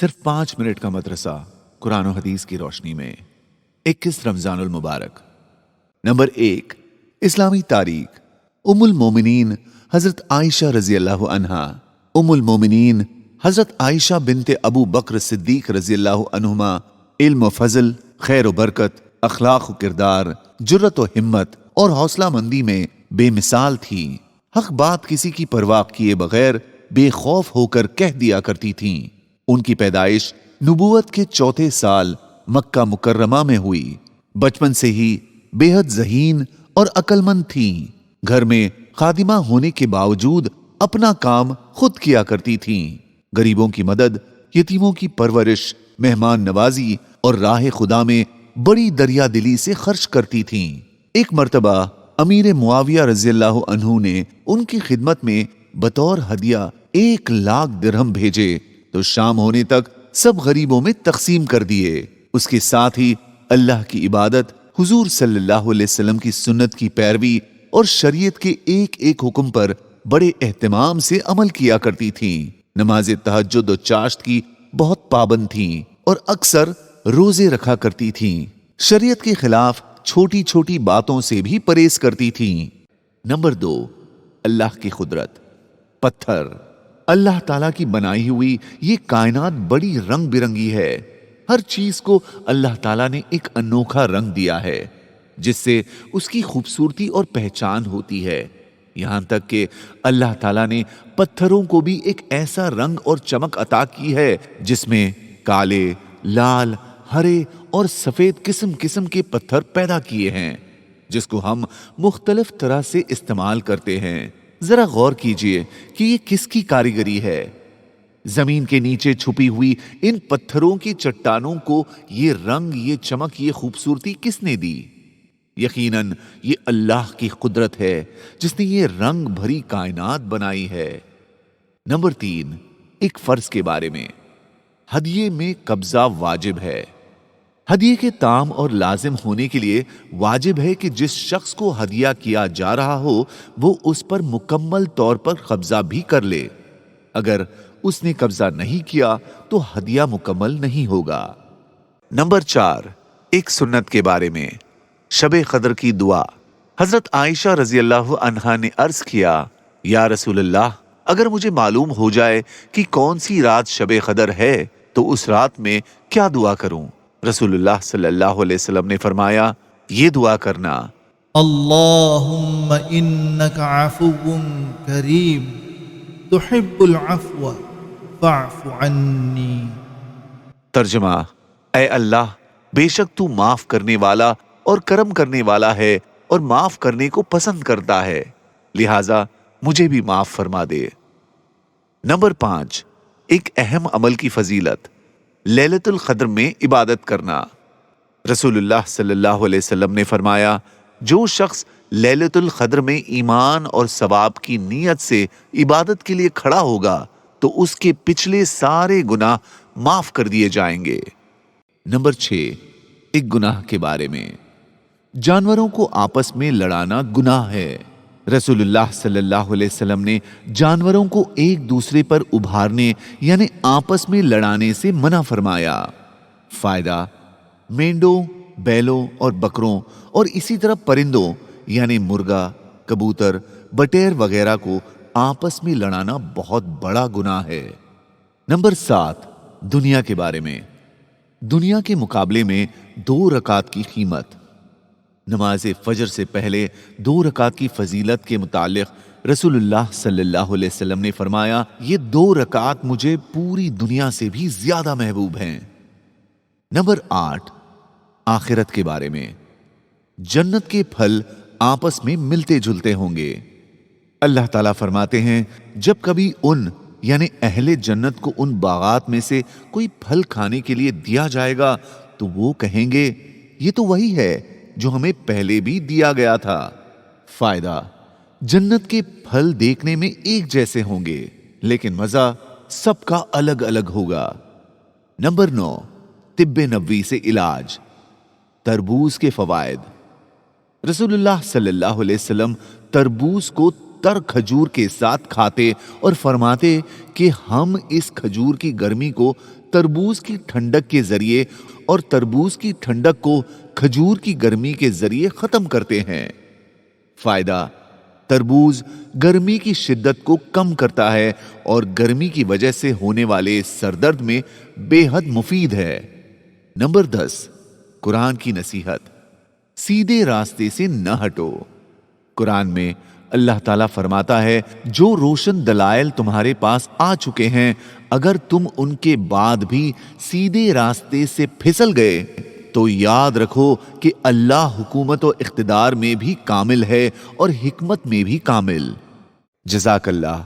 सिर्फ 5 मिनट का मदरसा कुरान और हदीस की रोशनी में 21 रमजानुल मुबारक। नंबर 1, इस्लामी तारीख। उम्मुल मोमिनीन हजरत आयशा रजी अल्लाह अन्हा। उम्मुल मोमिनीन हजरत आयशा बिनते अबू बकर सिद्दीक रजी अल्लाह अन्हुमा इल्म व फजल, खैर व बरकत, अखलाक व किरदार, जुर्रत व हिम्मत और हौसला मंदी में बेमिसाल थी। हक बात किसी की परवाह किए बगैर बेखौफ होकर कह दिया करती थीं। उनकी पैदाइश नबूवत के 4थे साल मक्का मुकर्रमा में हुई। बचपन से ही बेहद ज़हीन और अक्लमंद थीं। घर में खादिमा होने के बावजूद अपना काम खुद किया करती थीं। गरीबों की मदद, यतीमों की परवरिश, मेहमान नवाजी और राह खुदा में बड़ी दरिया दिली से खर्च करती थीं। एक मर्तबा अमीर मुआविया रज़ियल्लाहु अन्हु ने उनकी खिदमत में बतौर हदिया 1 लाख दिरहम भेजे तो शाम होने तक सब गरीबों में तकसीम कर दिए। उसके साथ ही अल्लाह की इबादत, हुजूर सल्लल्लाहु अलैहि वसल्लम की सुन्नत की पैरवी और शरीयत के एक एक हुक्म पर बड़े एहतमाम से अमल किया करती थीं। नमाज तहज्जुद और चाश्त की बहुत पाबंद थीं और अक्सर रोजे रखा करती थीं। शरीयत के खिलाफ छोटी छोटी बातों से भी परहेज करती थीं। नंबर 2, अल्लाह की कुदरत। पत्थर। अल्लाह ताला की बनाई हुई ये कायनात बड़ी रंग बिरंगी है। हर चीज को अल्लाह ताला ने एक अनोखा रंग दिया है जिससे उसकी खूबसूरती और पहचान होती है। यहां तक कि अल्लाह ताला ने पत्थरों को भी एक ऐसा रंग और चमक अता की है जिसमें काले, लाल, हरे और सफेद किस्म किस्म के पत्थर पैदा किए हैं जिसको हम मुख्तलिफ तरह से इस्तेमाल करते हैं। जरा गौर कीजिए कि ये किसकी कारीगरी है। जमीन के नीचे छुपी हुई इन पत्थरों की चट्टानों को ये रंग, ये चमक, ये खूबसूरती किसने दी? यकीनन ये अल्लाह की कुदरत है जिसने ये रंग भरी कायनात बनाई है। नंबर 3, एक फर्ज के बारे में। हदिये में कब्जा वाजिब है। हदिये के ताम और लाजिम होने के लिए वाजिब है कि जिस शख्स को हदिया किया जा रहा हो वो उस पर मुकम्मल तौर पर कब्जा भी कर ले। अगर उसने कब्जा नहीं किया तो हदिया मुकम्मल नहीं होगा। नंबर 4, एक सुन्नत के बारे में। शबे कदर की दुआ। हजरत आयशा रजी अल्लाह अन्हा ने अर्ज किया, या रसूल अल्लाह, अगर मुझे मालूम हो जाए कि कौन सी रात शबे कदर है तो उस रात में क्या दुआ करूं? रसूलुल्लाह सल्लल्लाहु अलैहि वसल्लम ने फरमाया, ये दुआ करना, अल्लाहुम्मा इन्नका अफ़ुव्वुन करीम तुहिब्बुल अफ़्व फ़अफ़ु अन्नी। तर्जुमा, ऐ अल्लाह, बेशक तू माफ करने वाला और करम करने वाला है और माफ करने को पसंद करता है, लिहाजा मुझे भी माफ फरमा दे। नंबर 5, एक अहम अमल की फजीलत। लैलतुल क़द्र में इबादत करना। रसूलुल्लाह सल्लल्लाहु अलैहि वसल्लम ने फरमाया, जो शख्स लैलतुल क़द्र में ईमान और सवाब की नीयत से इबादत के लिए खड़ा होगा तो उसके पिछले सारे गुनाह माफ कर दिए जाएंगे। नंबर 6, एक गुनाह के बारे में। जानवरों को आपस में लड़ाना गुनाह है। रसूलुल्लाह सल्लल्लाहु अलैहि वसल्लम ने जानवरों को एक दूसरे पर उभारने यानी आपस में लड़ाने से मना फरमाया। फायदा, मेंढों, बैलों और बकरों और इसी तरह परिंदों यानी मुर्गा, कबूतर, बटेर वगैरह को आपस में लड़ाना बहुत बड़ा गुनाह है। नंबर 7, दुनिया के बारे में। दुनिया के मुकाबले में 2 रकात की कीमत। नमाज फजर से पहले 2 रकात की फजीलत के मुतालिक रसूलुल्लाह सल्लल्लाहु अलैहि वसल्लम ने फरमाया, ये 2 रकात मुझे पूरी दुनिया से भी ज्यादा महबूब हैं। नंबर 8, आखिरत के बारे में। जन्नत के फल आपस में मिलते जुलते होंगे। अल्लाह ताला फरमाते हैं, जब कभी उन यानी अहले जन्नत को उन बागात में से कोई फल खाने के लिए दिया जाएगा तो वो कहेंगे, ये तो वही है जो हमें पहले भी दिया गया था। फायदा, जन्नत के फल देखने में एक जैसे होंगे लेकिन मजा सबका अलग अलग होगा। नंबर 9, तिब्बे नबवी से इलाज। तरबूज के फवायद। रसूलुल्लाह सल्लल्लाहु अलैहि वसल्लम तरबूज को तर खजूर के साथ खाते और फरमाते कि हम इस खजूर की गर्मी को तरबूज की ठंडक के जरिए और तरबूज की ठंडक को खजूर की गर्मी के जरिए खत्म करते हैं। फायदा, तरबूज गर्मी की शिद्दत को कम करता है और गर्मी की वजह से होने वाले सरदर्द में बेहद मुफीद है। नंबर 10, कुरान की नसीहत, सीधे रास्ते से न हटो। कुरान में अल्लाह ताला फरमाता है, जो रोशन दलाइल तुम्हारे पास आ चुके हैं, अगर तुम उनके बाद भी सीधे रास्ते से फिसल गए तो याद रखो कि अल्लाह हुकूमत और इख्तिदार में भी कामिल है और हिकमत में भी कामिल। जज़ाकल्लाह।